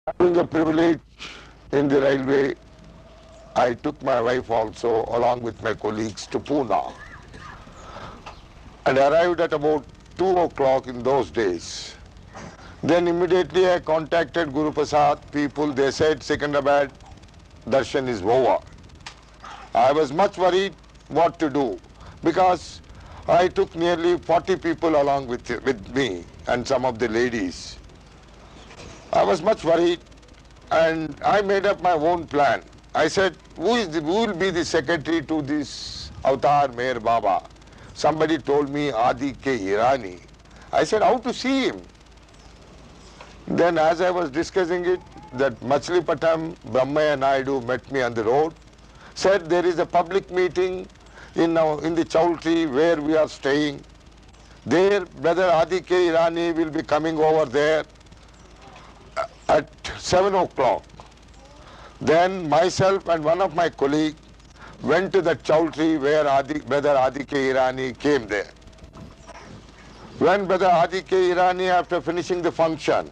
Having the privilege in the railway, I took my wife also along with my colleagues to Pune and arrived at about 2 o'clock in those days. Then immediately I contacted Guru Prasad people. They said Secunderabad darshan is over. I was much worried what to do because I took nearly 40 people along with me and some of the ladies. I was much worried and I made up my own plan. I said, who will be the secretary to this Avatar Meher Baba? Somebody told me Adi K. Irani. I said, how to see him? Then as I was discussing it, that Machlipatam, Brahmaya Naidu met me on the road, said there is a public meeting in the Chowltree where we are staying. There, Brother Adi K. Irani will be coming over there at 7 o'clock. Then myself and one of my colleagues went to the Chowltree where Brother Adi K. Irani came there. When Brother Adi K. Irani, after finishing the function,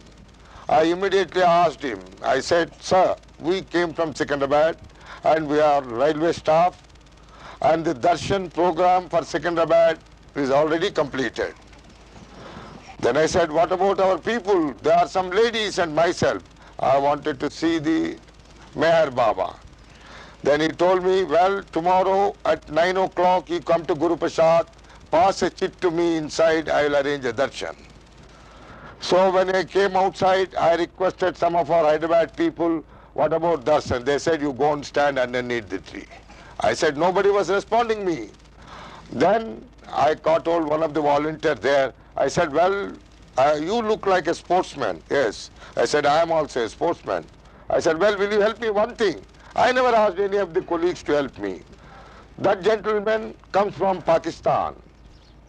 I immediately asked him, I said, sir, we came from Secunderabad and we are railway staff and the darshan program for Secunderabad is already completed. Then I said, what about our people? There are some ladies and myself. I wanted to see the Meher Baba. Then he told me, well, tomorrow at 9 o'clock you come to Guru Prasad, pass a chit to me inside, I will arrange a darshan. So when I came outside, I requested some of our Hyderabad people, what about darshan? They said, you go and stand underneath the tree. I said, nobody was responding me. Then I caught hold one of the volunteers there. I said, well, you look like a sportsman. Yes. I said, I am also a sportsman. I said, well, will you help me one thing? I never asked any of the colleagues to help me. That gentleman comes from Pakistan.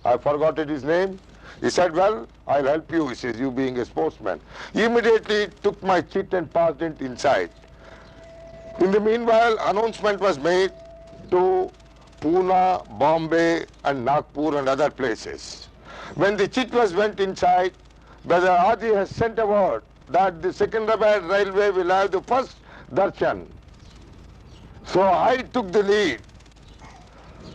I forgot his name. He said, well, I'll help you. He says, you being a sportsman. He immediately took my chit and passed it inside. In the meanwhile, announcement was made to Pune, Bombay and Nagpur and other places. When the chit went inside, Brother Adi has sent a word that the Secunderabad railway will have the first darshan. So I took the lead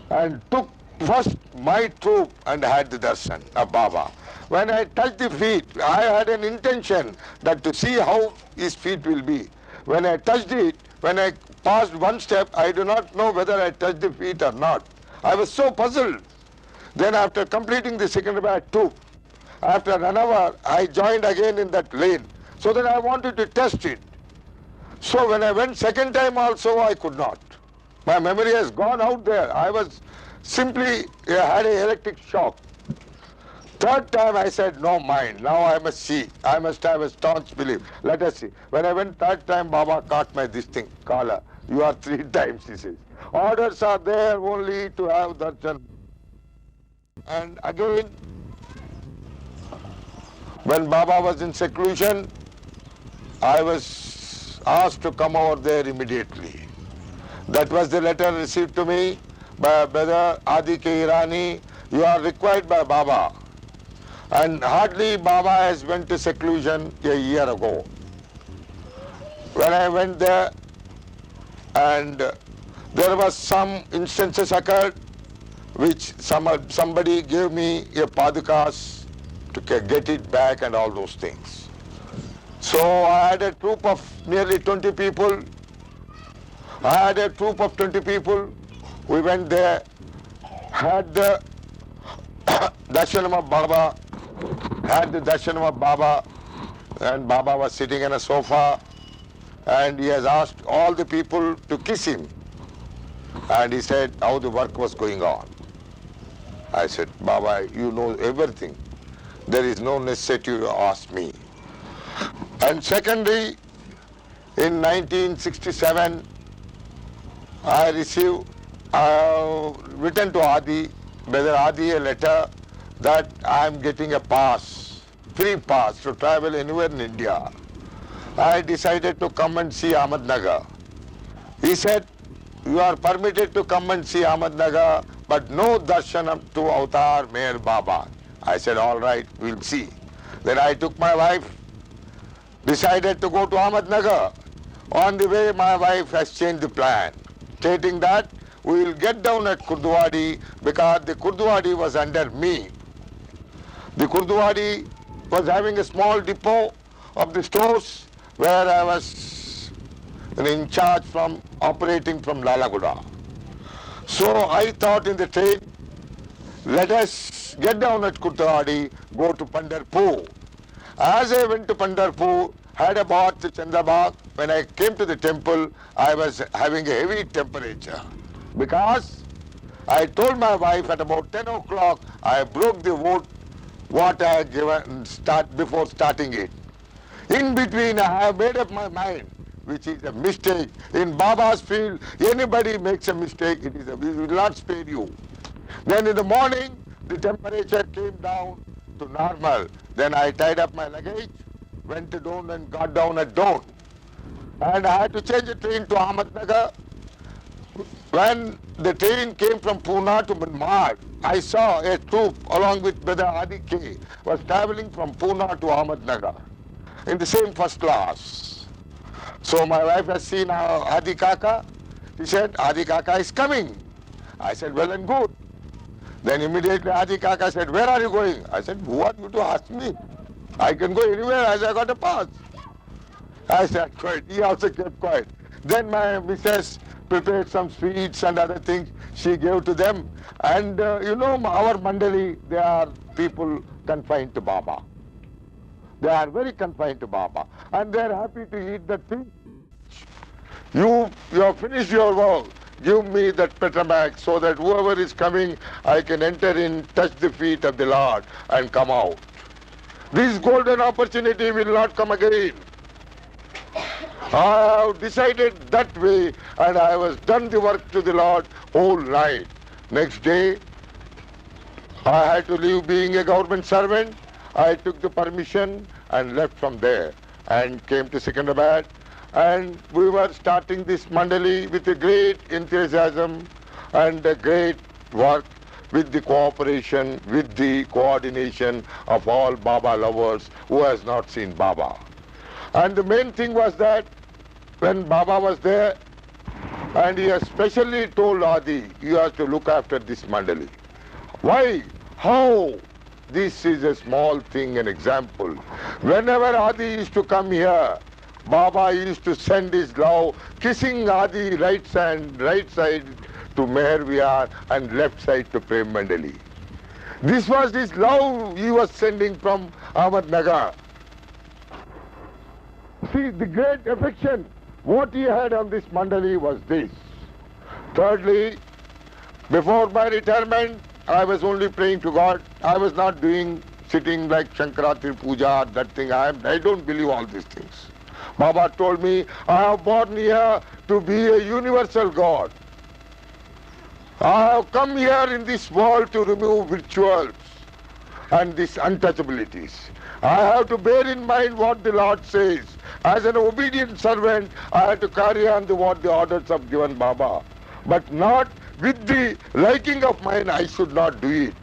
and took first my troop and had the darshan of Baba. When I touched the feet, I had an intention that to see how his feet will be. When I touched it, when I passed one step, I do not know whether I touched the feet or not. I was so puzzled. Then after completing the Secunderabad troop, after an hour, I joined again in that lane, so that I wanted to test it. So when I went second time also, I could not. My memory has gone out there. I was simply had an electric shock. Third time I said, no mind, now I must see. I must have a staunch belief. Let us see. When I went third time, Baba caught my this thing, collar. You are 3 times, he says. Orders are there only to have darshan. And again, when Baba was in seclusion, I was asked to come over there immediately. That was the letter received to me by Brother Adi K. Irani. You are required by Baba. And hardly Baba has went to seclusion a year ago. When I went there, and there was some instances occurred which somebody gave me a padukas to get it back and all those things. So I had a troop of nearly 20 people. We went there, had the darshanam of Baba, and Baba was sitting in a sofa and he has asked all the people to kiss him. And he said how the work was going on. I said, Baba, you know everything. There is no necessity to ask me. And secondly, in 1967, I received, written to Adi, Brother Adi, a letter that I am getting a pass, free pass to travel anywhere in India. I decided to come and see Ahmednagar. He said, you are permitted to come and see Ahmednagar, but no darshanam to Avatar Meher Baba. I said, all right, we'll see. Then I took my wife decided to go to Ahmednagar. On the way, my wife has changed the plan, stating that we will get down at Kurdwadi because the Kurdwadi was under me. The Kurdwadi was having a small depot of the stores where I was in charge from operating from Lalaguda. So I thought in the train, let us get down at Kurdwadi, go to Pandharpur. As I went to Pandharpur, had a bath to Chandrabagh, when I came to the temple, I was having a heavy temperature because I told my wife at about 10 o'clock, I broke the vote what I had given before starting it. In between, I have made up my mind, which is a mistake. In Baba's field, anybody makes a mistake, we will not spare you. Then in the morning, the temperature came down to normal. Then I tied up my luggage, went to Doon and got down at Doon. And I had to change the train to Ahmednagar. When the train came from Pune to Manmad, I saw a troop along with Brother Adi K was traveling from Pune to Ahmednagar in the same first class. So my wife has seen Adi Kaka. She said, Adi Kaka is coming. I said, well and good. Then immediately Adi Kaka said, where are you going? I said, who are you to ask me? I can go anywhere as I got a pass. I said, quiet. He also kept quiet. Then my missus prepared some sweets and other things. She gave to them. And you know, our Mandali, they are people confined to Baba. They are very confined to Baba. And they are happy to eat that thing. You have finished your work. Give me that petramax so that whoever is coming, I can enter in, touch the feet of the Lord and come out. This golden opportunity will not come again. I have decided that way and I was done the work to the Lord whole night. Next day, I had to leave being a government servant. I took the permission and left from there and came to Secunderabad. And we were starting this Mandali with a great enthusiasm and a great work with the cooperation, with the coordination of all Baba lovers who has not seen Baba. And the main thing was that when Baba was there, and he has specially told Adi, you have to look after this Mandali. Why? How? This is a small thing, an example. Whenever Adi used to come here, Baba used to send his love, kissing Adi right side to Meher and left side to Prem Mandali. This was his love he was sending from Ahmednagar. See, the great affection, what he had on this Mandali was this. Thirdly, before my retirement, I was only praying to God. I was not sitting like Shankaratri Puja, that thing. I don't believe all these things. Baba told me, I have born here to be a universal God. I have come here in this world to remove rituals and these untouchabilities. I have to bear in mind what the Lord says. As an obedient servant, I have to carry on what the orders have given Baba. But not with the liking of mine, I should not do it.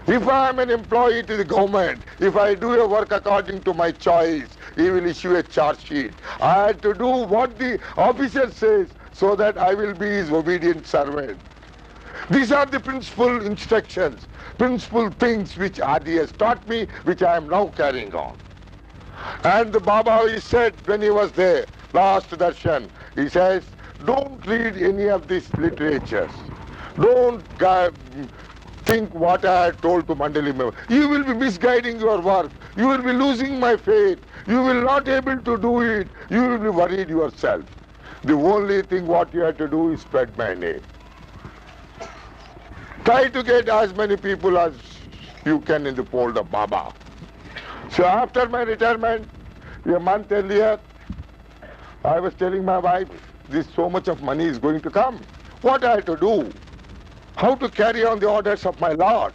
If I am an employee to the government, if I do a work according to my choice, he will issue a charge sheet. I have to do what the officer says so that I will be his obedient servant. These are the principal instructions, principal things which Adi has taught me, which I am now carrying on. And the Baba, he said when he was there, last darshan, he says, don't read any of these literatures. Don't think what I had told to Mandali members. You will be misguiding your work. You will be losing my faith. You will not able to do it. You will be worried yourself. The only thing what you have to do is spread my name. Try to get as many people as you can in the fold of Baba. So after my retirement, a month earlier, I was telling my wife, this so much of money is going to come. What I have to do? How to carry on the orders of my Lord?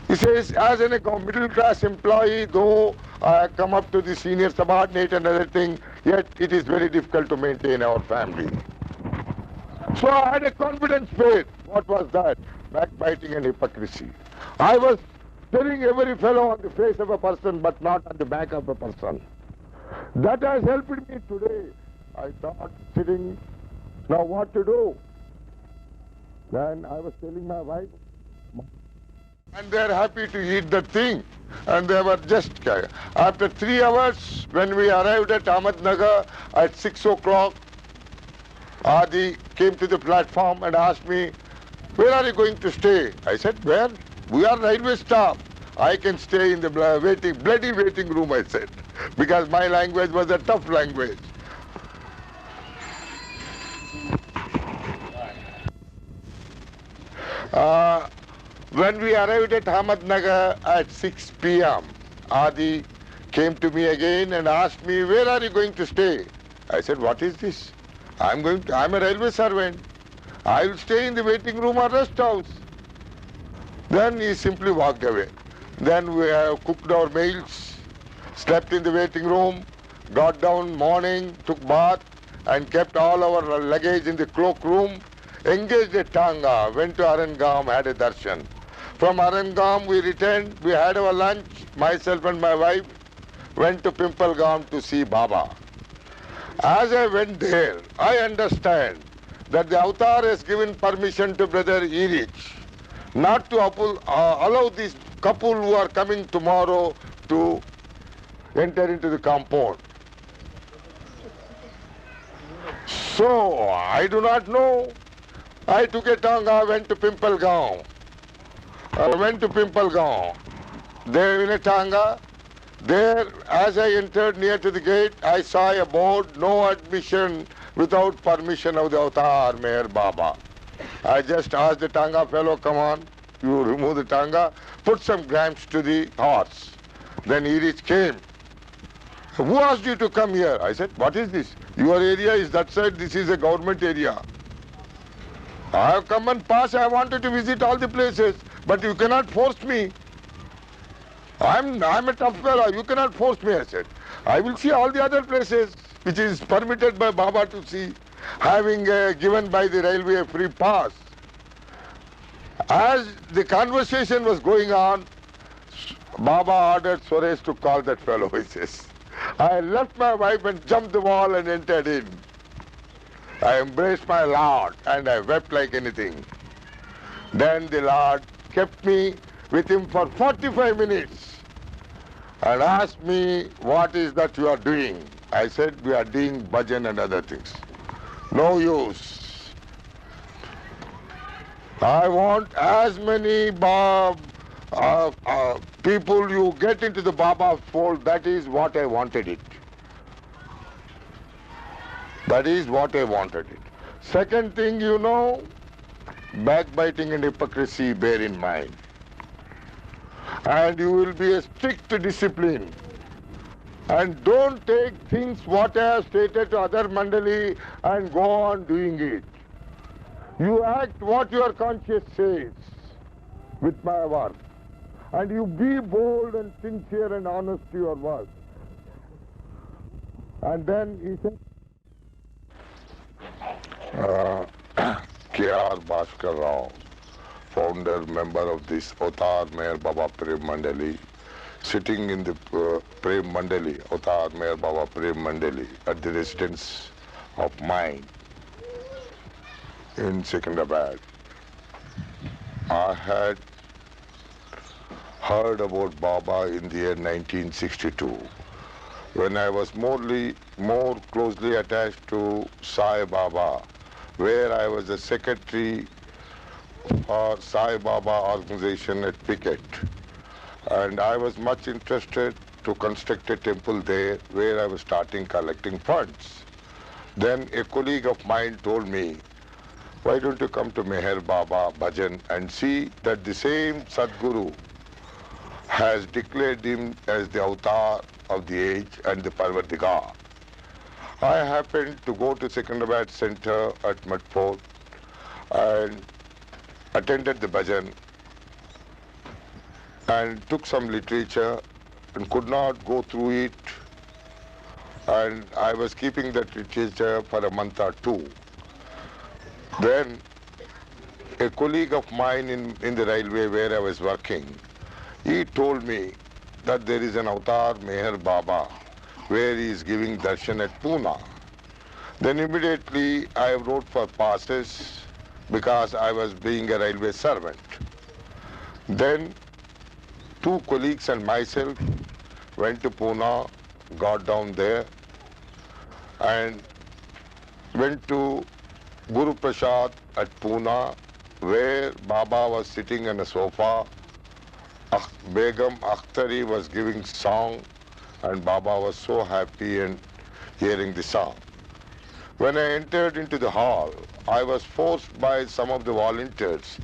He says, as a middle class employee, though I come up to the senior subordinate and other thing, yet it is very difficult to maintain our family. So I had a confidence faith. What was that? Backbiting and hypocrisy. I was telling every fellow on the face of a person but not on the back of a person. That has helped me today. I thought sitting, now what to do? Then I was telling my wife, and they are happy to eat the thing. And they were just, after 3 hours, when we arrived at Ahmednagar at 6 o'clock, Adi came to the platform and asked me, where are you going to stay? I said, where? We are railway staff. I can stay in the bloody waiting room, I said, because my language was a tough language. When we arrived at Ahmednagar at 6 p.m., Adi came to me again and asked me, where are you going to stay? I said, what is this? I'm a railway servant. I will stay in the waiting room or rest house. Then he simply walked away. Then we cooked our meals, slept in the waiting room, got down morning, took bath, and kept all our luggage in the cloak room, engaged a tanga, went to Arangam, had a darshan. From Arangam we returned, we had our lunch, myself and my wife went to Pimpalgam to see Baba. As I went there, I understand that the avatar has given permission to Brother Irich not to allow this couple who are coming tomorrow to enter into the compound. So, I do not know. I took a tanga, went to Pimpalgaon. There in a tanga. There, as I entered near to the gate, I saw a board, no admission without permission of the avatar, Meher Baba. I just asked the tanga fellow, come on, you remove the tanga, put some grams to the horse. Then Irich came. Who asked you to come here? I said, what is this? Your area is that side, this is a government area. I have come and passed, I wanted to visit all the places, but you cannot force me. I'm a tough fellow, you cannot force me, I said. I will see all the other places which is permitted by Baba to see, having given by the railway a free pass. As the conversation was going on, Baba ordered Suresh to call that fellow, he says. I left my wife and jumped the wall and entered in. I embraced my Lord and I wept like anything. Then the Lord kept me with him for 45 minutes and asked me, what is that you are doing? I said, we are doing bhajan and other things. No use. I want as many people you get into the Baba fold, that is what I wanted it. That is what I wanted it. Second thing, you know, backbiting and hypocrisy, bear in mind. And you will be a strict discipline. And don't take things what I have stated to other Mandali and go on doing it. You act what your conscience says with my work. And you be bold and sincere and honest to your work. And then he said, K.R. Bhasker Rao, founder, member of this Avatar Meher Baba Prem Mandali, sitting in the Prem Mandali, Avatar Meher Baba Prem Mandali, at the residence of mine in Secunderabad. I had heard about Baba in the year 1962, when I was more closely attached to Sai Baba, where I was the secretary for Sai Baba organization at Picket. And I was much interested to construct a temple there where I was starting collecting funds. Then a colleague of mine told me, why don't you come to Meher Baba Bhajan and see that the same Sadguru has declared him as the avatar of the age and the Parvatigar. I happened to go to Secunderabad Center at Madfort and attended the bhajan and took some literature and could not go through it, and I was keeping that literature for a month or two. Then a colleague of mine in the railway where I was working, He told me that there is an avatar Meher Baba where he is giving darshan at Pune. Then immediately I wrote for passes because I was being a railway servant. Then two colleagues and myself went to Pune, got down there and went to Guru Prasad at Pune where Baba was sitting on a sofa. Begum Akhtari was giving song and Baba was so happy and hearing the song. When I entered into the hall, I was forced by some of the volunteers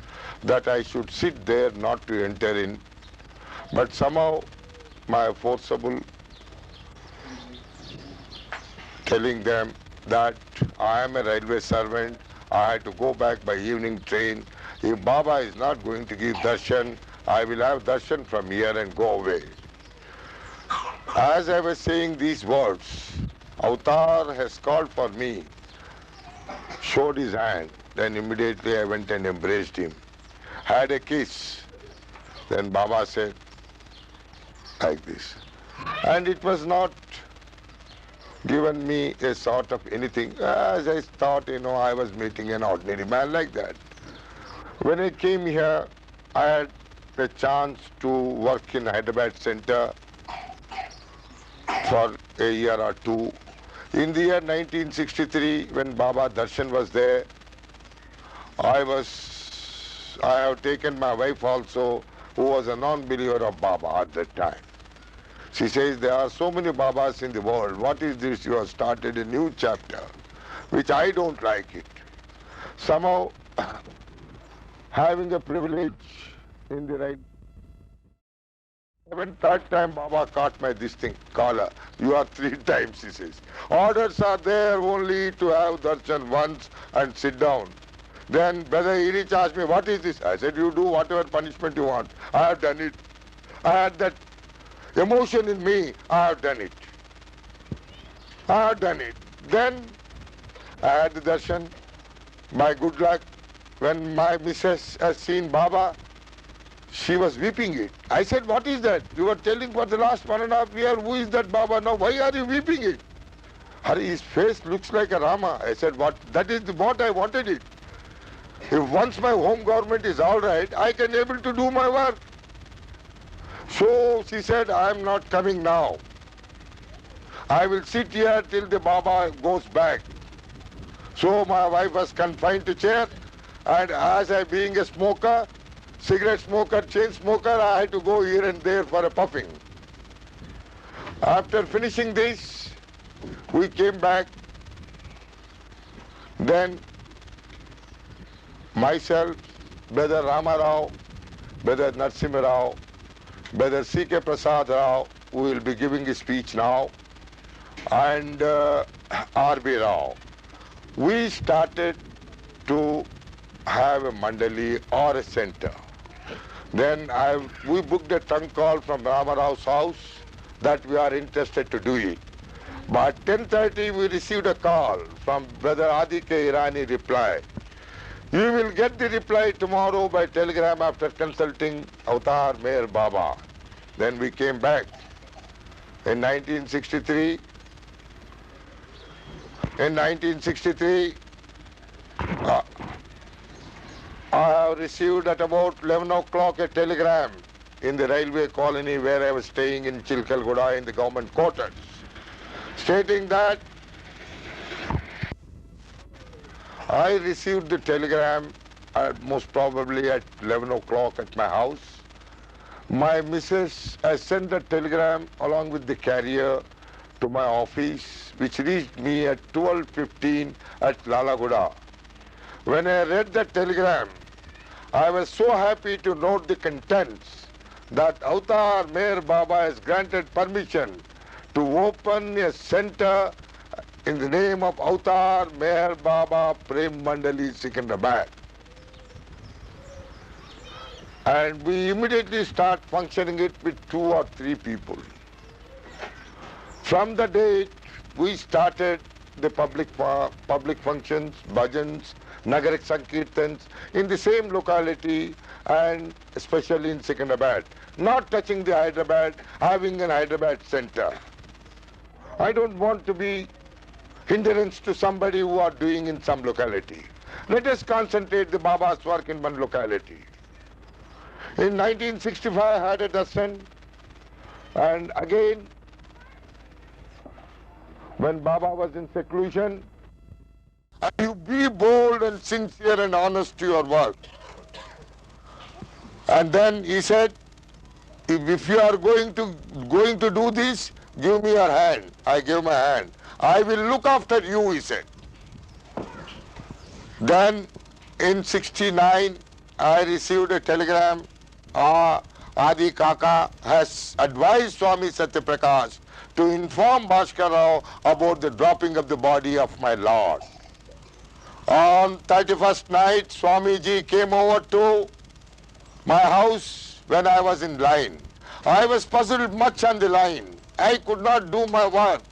that I should sit there not to enter in. But somehow my forcible telling them that I am a railway servant, I had to go back by evening train. If Baba is not going to give darshan, I will have darshan from here and go away. As I was saying these words, Avatar has called for me, showed his hand, then immediately I went and embraced him, had a kiss. Then Baba said, like this. And it was not given me a sort of anything. As I thought, I was meeting an ordinary man like that. When I came here, I had a chance to work in Hyderabad Center for a year or two. In the year 1963, when Baba Darshan was there, I have taken my wife also, who was a non-believer of Baba at that time. She says, there are so many Babas in the world. What is this? You have started a new chapter, which I don't like it. Somehow, having a privilege in the right. When third time Baba caught my collar. You are 3 times, he says. Orders are there only to have darshan once and sit down. Then Brother Irich asked me, what is this? I said, you do whatever punishment you want. I have done it. I had that emotion in me. I have done it. I have done it. Then I had the darshan. My good luck, when my missus has seen Baba, she was weeping it. I said, what is that? You were telling for the last 1.5 years, who is that Baba now? Why are you weeping it? His face looks like a Rama. I said, what? That is what I wanted it. If once my home government is all right, I can able to do my work. So she said, I am not coming now. I will sit here till the Baba goes back. So my wife was confined to chair, and as I being a smoker, cigarette smoker, chain smoker, I had to go here and there for a puffing. After finishing this, we came back. Then myself, Brother Rama Rao, Brother Narasimha Rao, Brother C.K. Prasad Rao, who will be giving a speech now, and R.B. Rao. We started to have a Mandali or a center. Then we booked a trunk call from Rama Rao's house that we are interested to do it. But 10:30 we received a call from Brother Adike Irani reply. You will get the reply tomorrow by telegram after consulting Avatar Meher Baba. Then we came back. In 1963, I have received at about 11 o'clock a telegram in the railway colony where I was staying in Chilkalguda in the government quarters, stating that I received the telegram most probably at 11 o'clock at my house. My missus has sent the telegram along with the carrier to my office, which reached me at 12:15 at Lalaguda. When I read the telegram, I was so happy to note the contents that Avatar Meher Baba has granted permission to open a center in the name of Avatar Meher Baba Prem Mandali Secunderabad. And we immediately start functioning it with 2 or 3 people. From the date we started the public functions, bhajans, Nagarik Sankirtans in the same locality and especially in Secunderabad. not touching the Hyderabad, having an Hyderabad center. I don't want to be hindrance to somebody who are doing in some locality. Let us concentrate the Baba's work in one locality. In 1965 I had a darshan, and again when Baba was in seclusion, and you be bold and sincere and honest to your work. And then he said, if you are going to do this, give me your hand. I gave my hand. I will look after you, he said. Then in 69, I received a telegram. Adi Kaka has advised Swami Satyaprakash to inform Bhasker Rao about the dropping of the body of my Lord. On 31st night, Swamiji came over to my house when I was in line. I was puzzled much on the line. I could not do my work.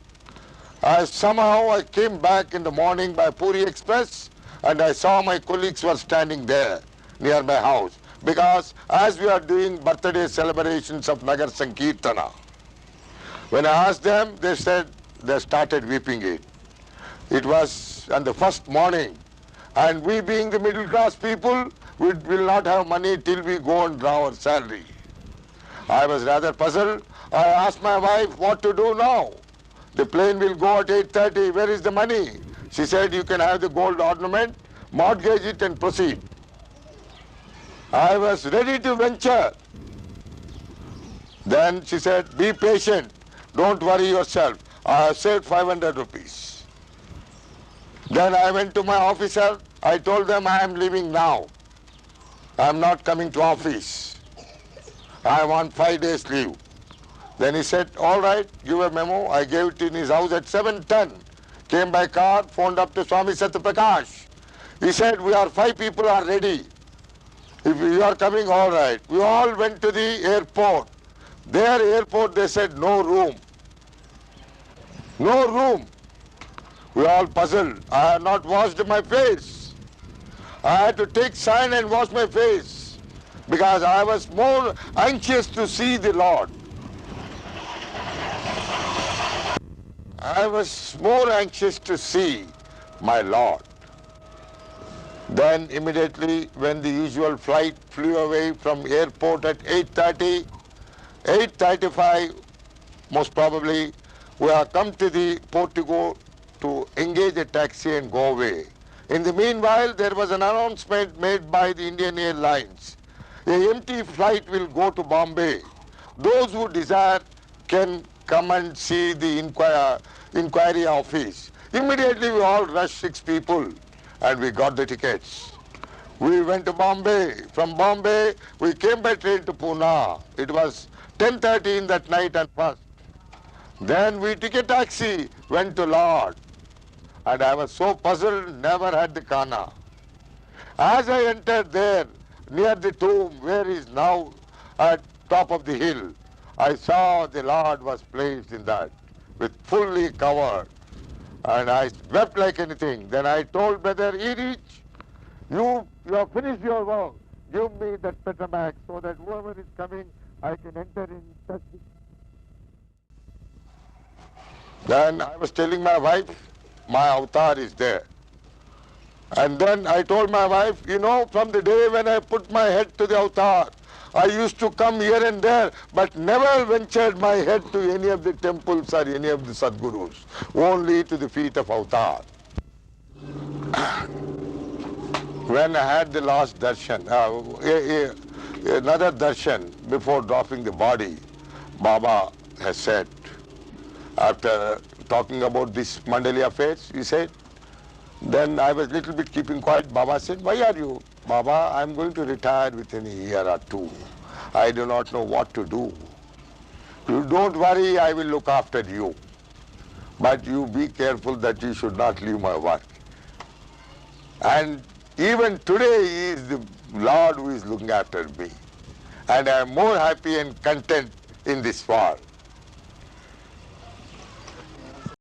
Somehow I came back in the morning by Puri Express, and I saw my colleagues were standing there near my house, because as we are doing birthday celebrations of Nagar Sankirtana, when I asked them, they said they started weeping it. It was on the first morning, and we being the middle class people, we will not have money till we go and draw our salary. I was rather puzzled. I asked my wife what to do now. The plane will go at 8:30. Where is the money? She said, you can have the gold ornament, mortgage it and proceed. I was ready to venture. Then she said, be patient. Don't worry yourself. I have saved 500 rupees. Then I went to my officer. I told them I am leaving now. I am not coming to office. I want 5 days leave. Then he said, all right, give a memo. I gave it in his house at 7:10. Came by car, phoned up to Swami Satyaprakash. He said, we are 5 people are ready. If you are coming, all right. We all went to the airport. Their airport, they said, no room. No room. We all puzzled. I had not washed my face. I had to take sign and wash my face, because I was more anxious to see the Lord. I was more anxious to see my Lord. Then immediately when the usual flight flew away from airport at 8:30, 8:35 most probably, we have come to the Portico to engage a taxi and go away. In the meanwhile, there was an announcement made by the Indian Airlines. A empty flight will go to Bombay. Those who desire can come and see the inquiry office. Immediately we all rushed, 6 people, and we got the tickets. We went to Bombay. From Bombay, we came by train to Pune. It was 10:30 in that night and first. Then we took a taxi, went to Lord. And I was so puzzled, never had the khana. As I entered there, near the tomb, where is now at top of the hill, I saw the Lord was placed in that, with fully covered. And I wept like anything. Then I told Brother Erich, you have finished your work. Give me that Petramax so that whoever is coming, I can enter in touch with. Then I was telling my wife, my avatar is there. And then I told my wife, you know, from the day when I put my head to the avatar, I used to come here and there, but never ventured my head to any of the temples or any of the Sadgurus, only to the feet of avatar. When I had the last darshan, another darshan before dropping the body, Baba has said, after talking about this Mandali affairs, he said, then I was little bit keeping quiet. Baba said, why are you? Baba, I am going to retire within a year or 2. I do not know what to do. You don't worry, I will look after you. But you be careful that you should not leave my work. And even today he is the Lord who is looking after me. And I am more happy and content in this world.